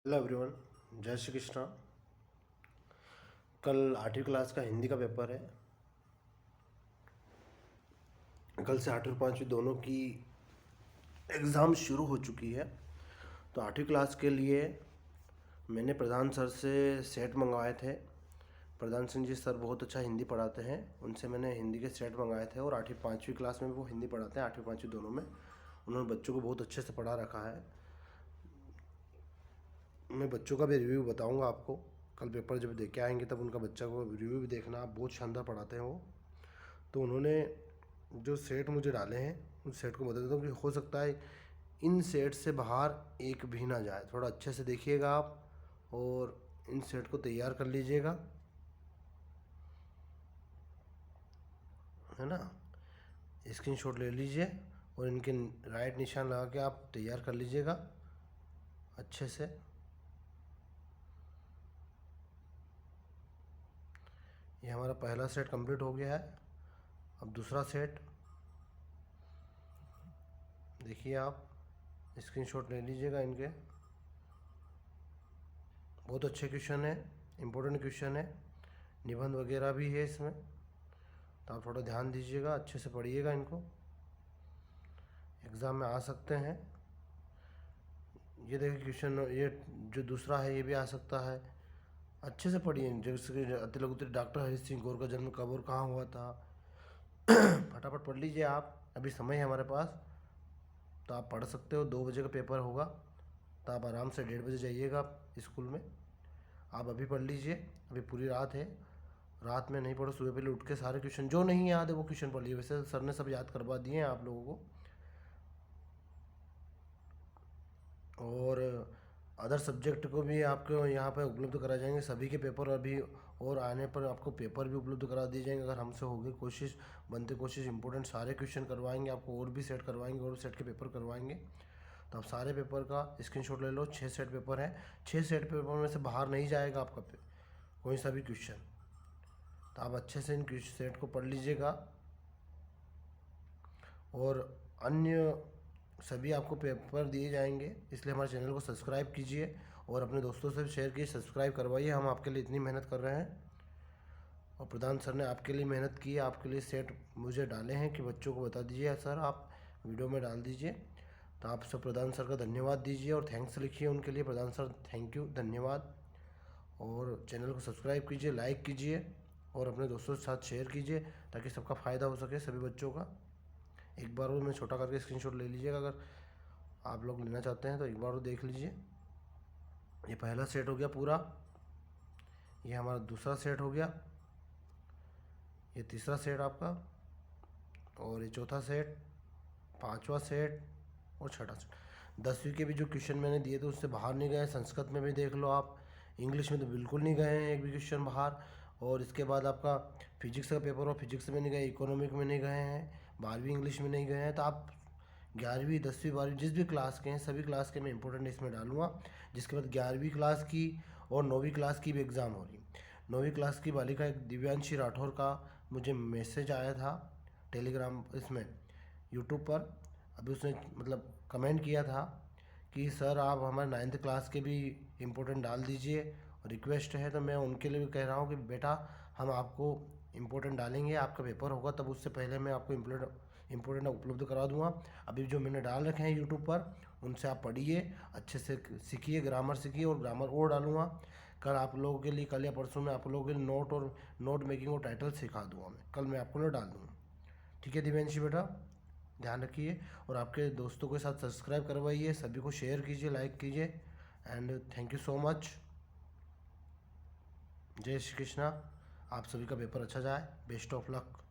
Hello everyone, जय श्री कृष्णा। कल 8वीं क्लास का हिंदी का पेपर है। कल से 8वीं और 5वीं दोनों की एग्ज़ाम शुरू हो चुकी है। तो 8वीं क्लास के लिए मैंने प्रधान सर से सेट मंगवाए थे। प्रधान सिंह जी सर बहुत अच्छा हिंदी पढ़ाते हैं, उनसे मैंने हिंदी के सेट मंगाए थे और 8वीं 5वीं क्लास में भी वो हिंदी पढ़ाते हैं। 8वीं 5वीं दोनों में उन्होंने बच्चों को बहुत अच्छे से पढ़ा रखा है। मैं बच्चों का भी रिव्यू बताऊंगा आपको। कल पेपर जब दे के आएंगे तब उनका बच्चा को रिव्यू भी देखना। आप बहुत शानदार पढ़ाते हैं वो। तो उन्होंने जो सेट मुझे डाले हैं उस सेट को बता देता हूँ कि हो सकता है इन सेट से बाहर एक भी ना जाए। थोड़ा अच्छे से देखिएगा आप और इन सेट को तैयार कर लीजिएगा, है ना। स्क्रीनशॉट ले लीजिए और इनके राइट निशान लगा के आप तैयार कर लीजिएगा अच्छे से। ये हमारा पहला सेट कंप्लीट हो गया है। अब दूसरा सेट देखिए आप, स्क्रीनशॉट ले लीजिएगा इनके। बहुत अच्छे क्वेश्चन है, इम्पोर्टेंट क्वेश्चन है, निबंध वगैरह भी है इसमें। तो आप थोड़ा ध्यान दीजिएगा, अच्छे से पढ़िएगा इनको, एग्ज़ाम में आ सकते हैं। ये देखिए क्वेश्चन, ये जो दूसरा है ये भी आ सकता है। अच्छे से पढ़िए। जैसे कि अति लघु डॉक्टर हरीश सिंह गौर का जन्म कब और कहाँ हुआ था। फटाफट पढ़ लीजिए आप, अभी समय है हमारे पास। तो आप पढ़ सकते हो। 2 बजे का पेपर होगा तो आप आराम से 1:30 बजे जाइएगा स्कूल में। आप अभी पढ़ लीजिए, अभी पूरी रात है। रात में नहीं पढ़ो, सुबह पहले उठ के सारे क्वेश्चन जो नहीं याद है वो क्वेश्चन पढ़ लीजिए। वैसे सर ने सब याद करवा दिए हैं आप लोगों को। और अदर सब्जेक्ट को भी आपको यहाँ पर उपलब्ध कराए जाएंगे। सभी के पेपर अभी और आने पर आपको पेपर भी उपलब्ध करा दिए जाएंगे। अगर हमसे होगी कोशिश, बनते कोशिश, इंपॉर्टेंट सारे क्वेश्चन करवाएंगे आपको। और भी सेट करवाएंगे और सेट के पेपर करवाएंगे। तो आप सारे पेपर का स्क्रीनशॉट ले लो। 6 सेट पेपर हैं। 6 सेट पेपर में से बाहर नहीं जाएगा आपका कोई सा भी क्वेश्चन। तो आप अच्छे से इन सेट को पढ़ लीजिएगा। और अन्य सभी आपको पेपर दिए जाएंगे, इसलिए हमारे चैनल को सब्सक्राइब कीजिए और अपने दोस्तों से शेयर कीजिए, सब्सक्राइब करवाइए। हम आपके लिए इतनी मेहनत कर रहे हैं और प्रधान सर ने आपके लिए मेहनत की है। आपके लिए सेट मुझे डाले हैं कि बच्चों को बता दीजिए सर, आप वीडियो में डाल दीजिए। तो आप सब प्रधान सर का धन्यवाद दीजिए और थैंक्स लिखिए उनके लिए। प्रधान सर थैंक यू, धन्यवाद। और चैनल को सब्सक्राइब कीजिए, लाइक कीजिए और अपने दोस्तों के साथ शेयर कीजिए ताकि सबका फ़ायदा हो सके, सभी बच्चों का। एक बार वो मैं छोटा करके स्क्रीनशॉट ले लीजिएगा, अगर आप लोग लेना चाहते हैं तो एक बार वो देख लीजिए। ये पहला सेट हो गया पूरा, ये हमारा दूसरा सेट हो गया, ये तीसरा सेट आपका, और ये चौथा सेट, पांचवा सेट और छठा सेट। 10वीं के भी जो क्वेश्चन मैंने दिए थे उससे बाहर नहीं गए। संस्कृत में भी देख लो आप, इंग्लिश में तो बिल्कुल नहीं गए हैं एक भी क्वेश्चन बाहर। और इसके बाद आपका फिजिक्स का पेपर हो, फिजिक्स में नहीं गए, इकोनॉमिक में नहीं गए हैं, 12वीं इंग्लिश में नहीं गए हैं। तो आप 11वीं 10वीं 12वीं जिस भी क्लास के हैं सभी क्लास के मैं इंपॉर्टेंट इसमें डालूंगा। जिसके बाद 11वीं क्लास की और 9वीं क्लास की भी एग्ज़ाम हो रही। 9वीं क्लास की बालिका एक दिव्यांशी राठौर का मुझे मैसेज आया था टेलीग्राम, इसमें यूट्यूब पर। अभी उसने मतलब कमेंट किया था कि सर आप हमारे 9th क्लास के भी इम्पोर्टेंट डाल दीजिए और रिक्वेस्ट है। तो मैं उनके लिए भी कह रहा हूँ कि बेटा हम आपको इम्पोर्टेंट डालेंगे, आपका पेपर होगा तब उससे पहले मैं आपको इम्पोर्टेंट उपलब्ध करा दूंगा। अभी जो मैंने डाल रखे हैं यूट्यूब पर उनसे आप पढ़िए, अच्छे से सीखिए, ग्रामर सीखिए। और ग्रामर और डालूंगा कल आप लोगों के लिए, कल या परसों में आप लोगों के लिए नोट और नोट मेकिंग और टाइटल सिखा दूंगा। मैं कल मैं आपको ना डाल दूँगा। ठीक है दिव्यांशी बेटा, ध्यान रखिए और आपके दोस्तों के साथ सब्सक्राइब करवाइए, सभी को शेयर कीजिए, लाइक कीजिए। And thank you so much. जय श्री कृष्णा। आप सभी का पेपर अच्छा जाए, बेस्ट ऑफ लक।